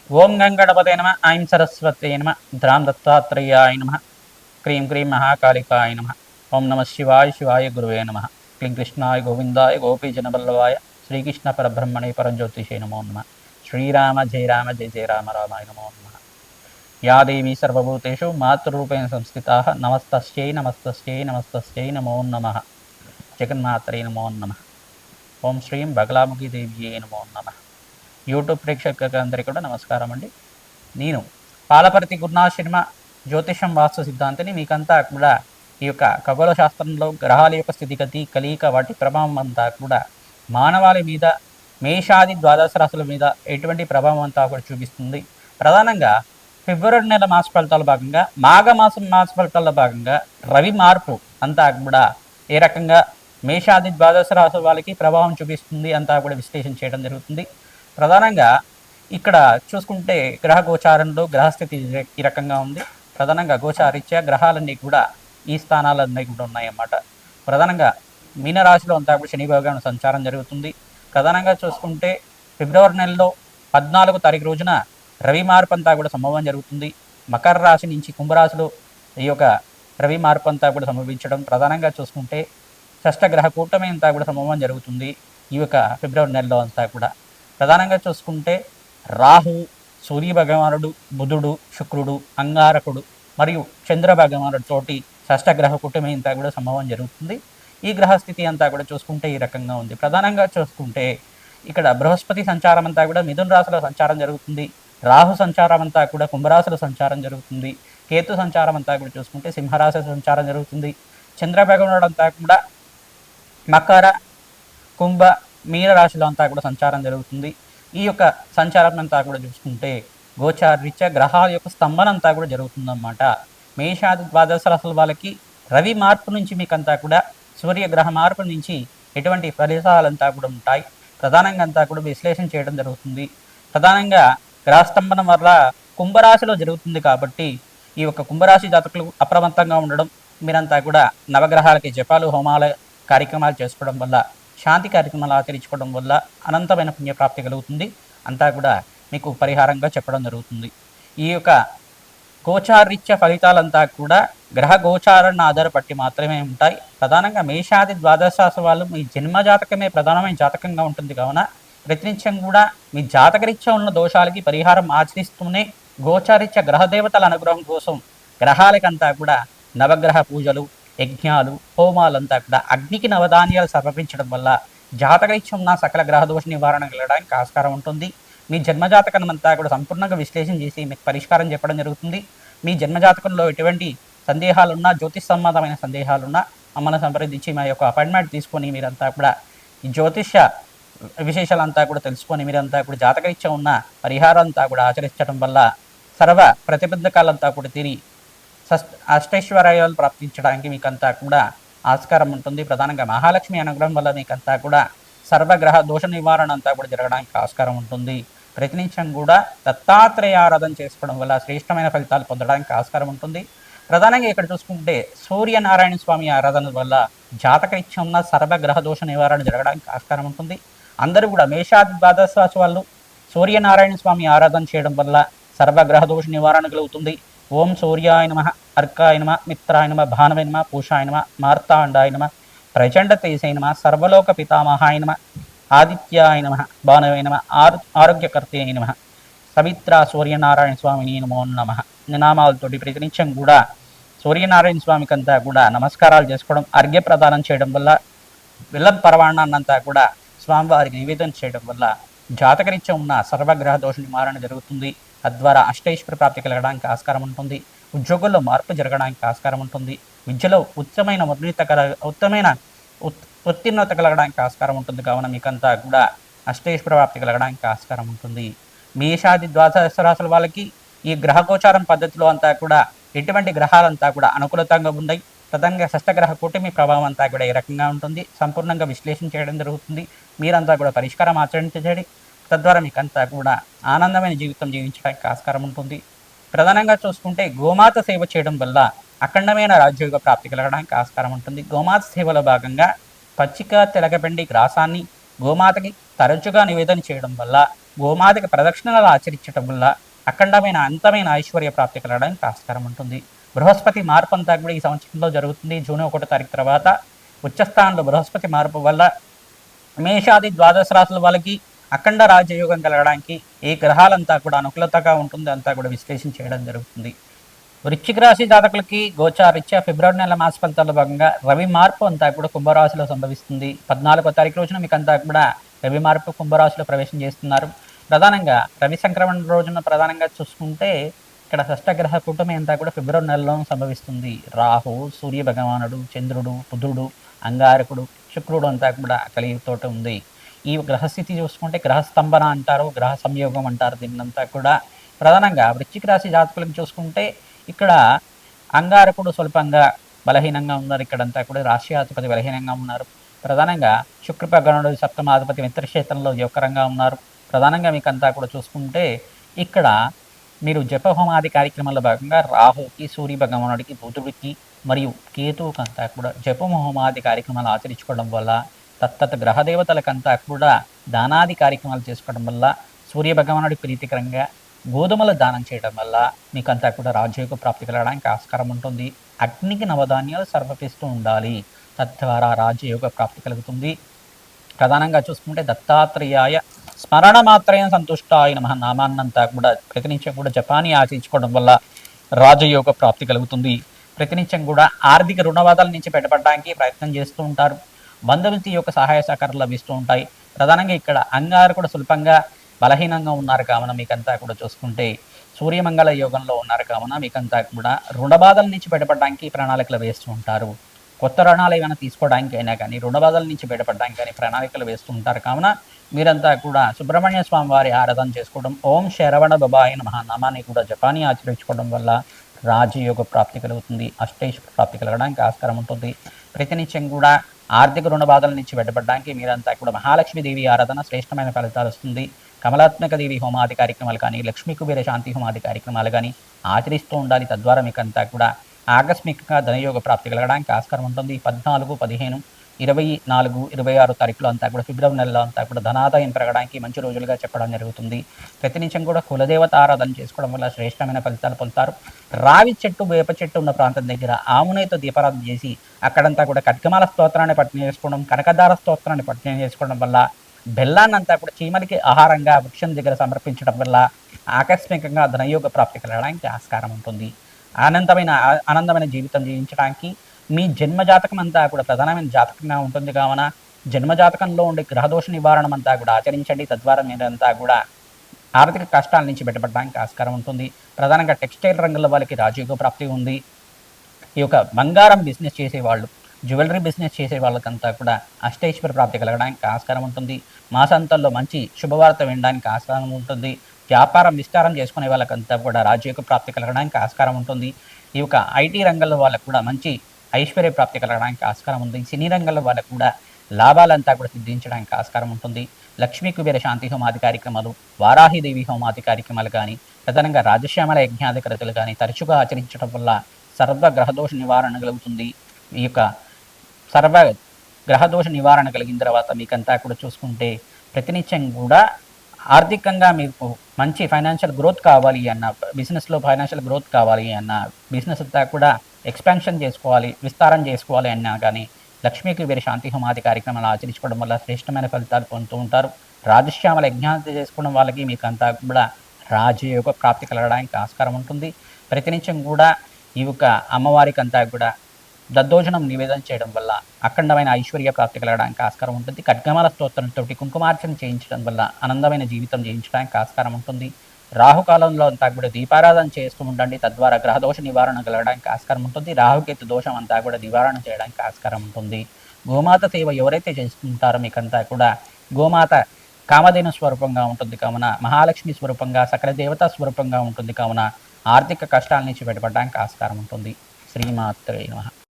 ఓం గంగణపతే నమ ఐం సరస్వతే నమ ద్రాం దత్తాత్రేయాయ నమ క్రీం క్రీం మహాకాళికాయ నమ ఓం నమ శివాయ శివాయ గురువే నమ క్లీం కృష్ణాయ గోవిందాయ గోపీజనవల్లభాయ శ్రీకృష్ణ పరబ్రహ్మణే పరంజ్యోతిషే నమో నమ శ్రీరామ జయ రామ జయ జయ రామ రామాయ నమో నమ యా దేవీ సర్వభూతేషు మాతృరూపేణ సంస్థితా నమస్తస్యై నమస్తస్యై నమస్తస్యై నమో నమ జగన్మాత్రే నమో నమ ఓం శ్రీం బగలాముఖి దేవ్యే నమో నమ యూట్యూబ్ ప్రేక్షకులందరికీ కూడా నమస్కారం అండి. నేను పాలపర్తి గురునాథ శర్మ జ్యోతిషం వాస్తు సిద్ధాంతిని. మీకంతా కూడా ఈ యొక్క ఖగోళ శాస్త్రంలో గ్రహాల యొక్క స్థితిగతి కలయిక వాటి ప్రభావం అంతా కూడా మానవాళి మీద మేషాది ద్వాదశ రాశుల మీద ఎటువంటి ప్రభావం అంతా కూడా చూపిస్తుంది. ప్రధానంగా ఫిబ్రవరి నెల మాస ఫలితాల భాగంగా మాఘమాసం మాస ఫలితాల్లో భాగంగా రవి మార్పు అంతా కూడా ఏ రకంగా మేషాది ద్వాదశ రాశుల వాళ్ళకి ప్రభావం చూపిస్తుంది అంతా కూడా విశ్లేషణ చేయడం జరుగుతుంది. ప్రధానంగా ఇక్కడ చూసుకుంటే గ్రహ గోచారంలో గ్రహస్థితి ఈ రకంగా ఉంది. ప్రధానంగా గోచారీత్యా గ్రహాలన్నీ కూడా ఈ స్థానాలన్నీ కూడా ఉన్నాయన్నమాట. ప్రధానంగా మీనరాశిలో అంతా కూడా శని భగవానుడి సంచారం జరుగుతుంది. ప్రధానంగా చూసుకుంటే ఫిబ్రవరి నెలలో 14వ తారీఖు రోజున రవి మార్పు అంతా కూడా సంభవం జరుగుతుంది. మకర రాశి నుంచి కుంభరాశిలో ఈ యొక్క రవి మార్పు అంతా కూడా సంభవించడం. ప్రధానంగా చూసుకుంటే షష్టగ్రహ కూటమి అంతా కూడా సంభవం జరుగుతుంది ఈ యొక్క ఫిబ్రవరి నెలలో అంతా కూడా. ప్రధానంగా చూసుకుంటే రాహు, సూర్య భగవానుడు, బుధుడు, శుక్రుడు, అంగారకుడు మరియు చంద్ర భగవానుడితోటి షష్టగ్రహ కూటమి అంతా కూడా సంభవం జరుగుతుంది. ఈ గ్రహస్థితి అంతా కూడా చూసుకుంటే ఈ రకంగా ఉంది. ప్రధానంగా చూసుకుంటే ఇక్కడ బృహస్పతి సంచారం అంతా కూడా మిథున రాశిలో సంచారం జరుగుతుంది. రాహు సంచారం అంతా కూడా కుంభరాశిలో సంచారం జరుగుతుంది. కేతు సంచారం అంతా కూడా చూసుకుంటే సింహరాశి సంచారం జరుగుతుంది. చంద్ర భగవానుడు అంతా కూడా మకర, కుంభ, మీన రాశిలో అంతా కూడా సంచారం జరుగుతుంది. ఈ యొక్క సంచారం అంతా కూడా చూసుకుంటే గోచారీత్యా గ్రహాల యొక్క స్తంభన అంతా కూడా జరుగుతుందన్నమాట. మేషాది ద్వాదశ రాశుల వాళ్ళకి రవి మార్పు నుంచి మీకంతా కూడా సూర్యగ్రహ మార్పు నుంచి ఎటువంటి ఫలితాలంతా కూడా ఉంటాయి. ప్రధానంగా అంతా కూడా విశ్లేషణ చేయడం జరుగుతుంది. ప్రధానంగా గ్రహస్తంభనం వల్ల కుంభరాశిలో జరుగుతుంది కాబట్టి ఈ యొక్క కుంభరాశి జాతకులు అప్రమత్తంగా ఉండడం, మీరంతా కూడా నవగ్రహాలకి జపాలు హోమాల కార్యక్రమాలు చేసుకోవడం వల్ల, శాంతి కార్యక్రమాలు ఆచరించుకోవడం వల్ల అనంతమైన పుణ్యప్రాప్తి కలుగుతుంది. అంతా కూడా మీకు పరిహారంగా చెప్పడం జరుగుతుంది. ఈ యొక్క గోచారీత్య ఫలితాలంతా కూడా గ్రహ గోచారాన్ని ఆధారపట్టి మాత్రమే ఉంటాయి. ప్రధానంగా మేషాది ద్వాదశ రాశి వాళ్ళు మీ జన్మ జాతకమే ప్రధానమైన జాతకంగా ఉంటుంది కావున ప్రతినిత్యం కూడా మీ జాతకరీత్యా ఉన్న దోషాలకి పరిహారం ఆచరిస్తూనే గోచారీత్య గ్రహదేవతల అనుగ్రహం కోసం గ్రహాలకంతా కూడా నవగ్రహ పూజలు, యజ్ఞాలు, హోమాలంతా కూడా అగ్నికి నవధాన్యాలు సమర్పించడం వల్ల జాతకరీత్యం ఉన్న సకల గ్రహదోష నివారణ కలగడానికి ఆస్కారం ఉంటుంది. మీ జన్మజాతకం అంతా కూడా సంపూర్ణంగా విశ్లేషణ చేసి మీకు పరిష్కారం చెప్పడం జరుగుతుంది. మీ జన్మజాతకంలో ఎటువంటి సందేహాలున్నా, జ్యోతిష్ సంబంధమైన సందేహాలున్నా మమ్మల్ని సంప్రదించి మా యొక్క అపాయింట్మెంట్ తీసుకొని మీరంతా కూడా ఈ జ్యోతిష విశేషాలంతా కూడా తెలుసుకొని మీరంతా కూడా జాతకరీత్యం ఉన్న పరిహారం అంతా కూడా ఆచరించడం వల్ల సర్వ ప్రతిబంధకాలంతా కూడా తిరిగి అష్టైశ్వర్యాలు ప్రాప్తించడానికి మీకంతా కూడా ఆస్కారం ఉంటుంది. ప్రధానంగా మహాలక్ష్మి అనుగ్రహం వల్ల మీకంతా కూడా సర్వగ్రహ దోష నివారణ అంతా కూడా జరగడానికి ఆస్కారం ఉంటుంది. ప్రతినిత్యం కూడా దత్తాత్రేయ ఆరాధన చేసుకోవడం వల్ల శ్రేష్టమైన ఫలితాలు పొందడానికి ఆస్కారం ఉంటుంది. ప్రధానంగా ఇక్కడ చూసుకుంటే సూర్యనారాయణ స్వామి ఆరాధన వల్ల జాతకరీత్యం ఉన్న సర్వగ్రహ దోష నివారణ జరగడానికి ఆస్కారం ఉంటుంది. అందరూ కూడా మేషాది ద్వాదశ రాశి వాళ్ళు సూర్యనారాయణ స్వామి ఆరాధన చేయడం వల్ల సర్వగ్రహ దోష నివారణ కలుగుతుంది. ఓం సూర్యాయ నమ, అర్కాయ నమ, మిత్రాయ నమ, భానవే నమ, పూషాయ నమ, మార్తాండాయ నమ, ప్రచండ తేజాయ నమ, సర్వలోక పితామహాయ నమ, ఆదిత్యాయ నమ, భానవే నమ, ఆరోగ్యకర్తే నమ, సవిత్ర సూర్యనారాయణ స్వామిని నమో నమ నినామాలతోటి ప్రతినిత్యం కూడా సూర్యనారాయణ స్వామికి అంతా కూడా నమస్కారాలు చేసుకోవడం, అర్ఘ్య ప్రదానం చేయడం వల్ల, విల్లం పరవాణాన్నంతా కూడా స్వామివారికి నివేదన చేయడం వల్ల జాతకరీత్యం ఉన్న సర్వగ్రహ దోష నివారణ జరుగుతుంది. తద్వారా అష్టైశ్వర్య ప్రాప్తి కలగడానికి ఆస్కారం ఉంటుంది. ఉద్యోగుల్లో మార్పు జరగడానికి ఆస్కారం ఉంటుంది. విద్యలో ఉత్తమైన ఉత్తీర్ణత కలగడానికి ఆస్కారం ఉంటుంది. కావున మీకంతా కూడా అష్టైశ్వర్య ప్రాప్తి కలగడానికి ఆస్కారం ఉంటుంది. మేషాది ద్వాదశ రాశుల వాళ్ళకి ఈ గ్రహగోచారం పద్ధతిలో అంతా కూడా ఎటువంటి గ్రహాలంతా కూడా అనుకూలతంగా ఉన్నాయి. ప్రధానంగా షష్టగ్రహ కూటమి ప్రభావం అంతా కూడా ఈ రకంగా ఉంటుంది. సంపూర్ణంగా విశ్లేషణ చేయడం జరుగుతుంది. మీరంతా కూడా పరిష్కారం ఆచరించండి. తద్వారా మీకంతా కూడా ఆనందమైన జీవితం జీవించడానికి ఆస్కారం ఉంటుంది. ప్రధానంగా చూసుకుంటే గోమాత సేవ చేయడం వల్ల అఖండమైన రాజ్యోగ ప్రాప్తి కలగడానికి ఆస్కారం ఉంటుంది. గోమాత సేవలో భాగంగా పచ్చిక తెలగపిండి గ్రాసాన్ని గోమాతకి తరచుగా నివేదన చేయడం వల్ల గోమాతకి ప్రదక్షిణలు ఆచరించడం వల్ల అఖండమైన అంతమైన ఐశ్వర్య ప్రాప్తి కలగడానికి ఆస్కారం ఉంటుంది. బృహస్పతి మార్పు అంతా కూడా ఈ సంవత్సరంలో జరుగుతుంది. జూన్ 1 తారీఖు తర్వాత ఉచ్చస్థానంలో బృహస్పతి మార్పు వల్ల మేషాది ద్వాదశ రాశుల వాళ్ళకి అఖండ రాజయోగం కలగడానికి ఈ గ్రహాలంతా కూడా అనుకూలతగా ఉంటుంది అంతా కూడా విశ్లేషణ చేయడం జరుగుతుంది. వృశ్చిక రాశి జాతకులకి గోచారీత్యా ఫిబ్రవరి నెల మాస ఫలితాల్లో భాగంగా రవి మార్పు అంతా కూడా కుంభరాశిలో సంభవిస్తుంది. 14వ తారీఖు రోజున మీకు అంతా కూడా రవి మార్పు కుంభరాశిలో ప్రవేశం చేస్తున్నారు. ప్రధానంగా రవి సంక్రమణ రోజున ప్రధానంగా చూసుకుంటే ఇక్కడ షష్టగ్రహ కూటమి అంతా కూడా ఫిబ్రవరి నెలలో సంభవిస్తుంది. రాహు, సూర్య భగవానుడు, చంద్రుడు, బుధుడు, అంగారకుడు, శుక్రుడు అంతా కూడా కలిగితోట ఉంది. ఈ గ్రహస్థితి చూసుకుంటే గ్రహస్తంభన అంటారు, గ్రహ సంయోగం అంటారు. దీన్నంతా కూడా ప్రధానంగా వృశ్చిక రాశి జాతకులకు చూసుకుంటే ఇక్కడ అంగారకుడు స్వల్పంగా బలహీనంగా ఉన్నారు. ఇక్కడంతా కూడా రాష్ట్రాధిపతి బలహీనంగా ఉన్నారు. ప్రధానంగా శుక్రభగవానుడు సప్తమాధిపతి మిత్రక్షేత్రంలో యోగకరంగా ఉన్నారు. ప్రధానంగా మీకు అంతా కూడా చూసుకుంటే ఇక్కడ మీరు జపహోమాది కార్యక్రమాల్లో భాగంగా రాహుకి, సూర్య భగవానుడికి, బుధుడికి మరియు కేతువుకి అంతా కూడా జపహోమాది కార్యక్రమాలు ఆచరించుకోవడం వల్ల తత్తత గ్రహదేవతలకంతా కూడా దానాది కార్యక్రమాలు చేసుకోవడం వల్ల సూర్య భగవానుడి ప్రీతికరంగా గోధుమల దానం చేయడం వల్ల మీకంతా కూడా రాజయోగ ప్రాప్తి కలగడానికి ఆస్కారం ఉంటుంది. అగ్నికి నవధాన్యాలు సమర్పిస్తూ ఉండాలి, తద్వారా రాజయోగ ప్రాప్తి కలుగుతుంది. ప్రధానంగా చూసుకుంటే దత్తాత్రేయాయ స్మరణ మాత్రమే సంతుష్టాయ నమః నామాన్నంతా కూడా ప్రతినిత్యం కూడా జపాన్ని ఆచరించుకోవడం వల్ల రాజయోగ ప్రాప్తి కలుగుతుంది. ప్రతినిత్యం కూడా ఆర్థిక రుణబాధల నుంచి బయటపడడానికి ప్రయత్నం చేస్తూ ఉంటారు. బంధుమిత్రి యొక్క సహాయ సహకారాలు లభిస్తూ ఉంటాయి. ప్రధానంగా ఇక్కడ అంగారు కూడా స్వల్పంగా బలహీనంగా ఉన్నారు కావున మీకంతా కూడా చూసుకుంటే సూర్యమంగళ యోగంలో ఉన్నారు కావున మీకంతా కూడా రుణబాధల నుంచి బయటపడడానికి ప్రణాళికలు వేస్తూ ఉంటారు. కొత్త రుణాలు ఏమైనా తీసుకోవడానికి అయినా కానీ రుణబాధల నుంచి బయటపడడానికి కానీ ప్రణాళికలు వేస్తూ ఉంటారు కావున మీరంతా కూడా సుబ్రహ్మణ్య స్వామి వారి ఆరాధన చేసుకోవడం, ఓం శరవణ బాబాయ నమః నామాన్ని కూడా జపాన్ని ఆచరించుకోవడం వల్ల రాజయోగ ప్రాప్తి కలుగుతుంది. అష్టైశ్వర ప్రాప్తి కలగడానికి ఆస్కారం ఉంటుంది. ప్రతినిత్యం కూడా ఆర్థిక రుణ బాధల నుంచి బయటపడడానికి మీరంతా కూడా మహాలక్ష్మీదేవి ఆరాధన శ్రేష్టమైన ఫలితాలు వస్తుంది. కమలాత్మక దేవి హోమాది కార్యక్రమాలు కానీ, లక్ష్మీ కుబేర శాంతి హోమాది కార్యక్రమాలు కానీ ఆచరిస్తూ ఉండాలి. తద్వారా మీకంతా కూడా ఆకస్మికంగా ధనయోగ ప్రాప్తి కలగడానికి ఆస్కారం ఉంటుంది. 14, 15, 24, 26 తారీఖులో అంతా కూడా ఫిబ్రవరి నెలలో అంతా కూడా ధనాదాయం పెరగడానికి మంచి రోజులుగా చెప్పడం జరుగుతుంది. ప్రతినిత్యం కూడా కులదేవత ఆరాధన చేసుకోవడం వల్ల శ్రేష్టమైన ఫలితాలు పొందుతారు. రావి చెట్టు, వేప చెట్టు ఉన్న ప్రాంతం దగ్గర ఆవునేతో దీపారాధన చేసి అక్కడంతా కూడా ఖడ్గమాల స్తోత్రాన్ని పఠనం చేసుకోవడం, కనకదార స్తోత్రాన్ని పఠనం చేసుకోవడం వల్ల బెల్లాన్నంతా కూడా చీమలకి ఆహారంగా వృక్షం దగ్గర సమర్పించడం వల్ల ఆకస్మికంగా ధనయోగ ప్రాప్తి కలగడానికి ఆస్కారం ఉంటుంది. ఆనందమైన జీవితం జీవించడానికి మీ జన్మజాతకం అంతా కూడా ప్రధానమైన జాతకంగా ఉంటుంది కావున జన్మజాతకంలో ఉండే గ్రహదోష నివారణం అంతా కూడా ఆచరించండి. తద్వారా మీరంతా కూడా ఆర్థిక కష్టాల నుంచి బయటపడడానికి ఆస్కారం ఉంటుంది. ప్రధానంగా టెక్స్టైల్ రంగంలో వాళ్ళకి రాజయోగ ప్రాప్తి ఉంది. ఈ యొక్క బంగారం బిజినెస్ చేసేవాళ్ళు, జ్యువెలరీ బిజినెస్ చేసే వాళ్ళకంతా కూడా అష్టైశ్వర ప్రాప్తి కలగడానికి ఆస్కారం ఉంటుంది. మాసాంతంలో మంచి శుభవార్త వినడానికి ఆస్కారం ఉంటుంది. వ్యాపారం విస్తారం చేసుకునే వాళ్ళకంతా కూడా రాజయోగ ప్రాప్తి కలగడానికి ఆస్కారం ఉంటుంది. ఈ యొక్క ఐటీ రంగంలో వాళ్ళకు కూడా మంచి ఐశ్వర్య ప్రాప్తి కలగడానికి ఆస్కారం ఉంది. సినీ రంగంలో వాళ్ళకు కూడా లాభాలంతా కూడా సిద్ధించడానికి ఆస్కారం ఉంటుంది. లక్ష్మీ కుబేర శాంతి హోమాది కార్యక్రమాలు, వారాహిదేవి హోమాది కార్యక్రమాలు కానీ, ప్రధానంగా రాజశ్యామల యజ్ఞాధికరతలు కానీ తరచుగా ఆచరించడం వల్ల సర్వ గ్రహదోష నివారణ కలుగుతుంది. ఈ యొక్క సర్వ గ్రహదోష నివారణ కలిగిన తర్వాత మీకంతా కూడా చూసుకుంటే ప్రతినిత్యం కూడా ఆర్థికంగా మీకు మంచి ఫైనాన్షియల్ గ్రోత్ కావాలి అన్న, బిజినెస్లో ఫైనాన్షియల్ గ్రోత్ కావాలి అన్న, బిజినెస్ అంతా కూడా ఎక్స్పాన్షన్ చేసుకోవాలి, విస్తారం చేసుకోవాలి అన్నా కానీ లక్ష్మీకి వీరి శాంతి హోమాది కార్యక్రమాలు ఆచరించుకోవడం వల్ల శ్రేష్టమైన ఫలితాలు పొందుతూ ఉంటారు. రాజశ్యామల యజ్ఞాన్ని చేసుకోవడం వాళ్ళకి మీకు అంతా కూడా రాజయోగ ప్రాప్తి కలగడానికి ఆస్కారం ఉంటుంది. ప్రతినిత్యం కూడా ఈ యొక్క అమ్మవారికి అంతా కూడా దద్దోజనం నివేదన చేయడం వల్ల అఖండమైన ఐశ్వర్య ప్రాప్తి కలగడానికి ఆస్కారం ఉంటుంది. ఖడ్గమాల స్తోత్రంతో కుంకుమార్చన చేయించడం వల్ల ఆనందమైన జీవితం జీవించడానికి ఆస్కారం ఉంటుంది. రాహుకాలంలో అంతా కూడా దీపారాధన చేస్తూ ఉండండి. తద్వారా గ్రహదోష నివారణ కలగడానికి ఆస్కారం ఉంటుంది. రాహుకేతు దోషం అంతా కూడా నివారణ చేయడానికి ఆస్కారం ఉంటుంది. గోమాత సేవ ఎవరైతే చేస్తుంటారో మీకంతా కూడా గోమాత కామధేను స్వరూపంగా ఉంటుంది కావున, మహాలక్ష్మి స్వరూపంగా, సకల దేవతా స్వరూపంగా ఉంటుంది కావున ఆర్థిక కష్టాల నుంచి బయటపడడానికి ఆస్కారం ఉంటుంది. శ్రీమాత్రే నమః.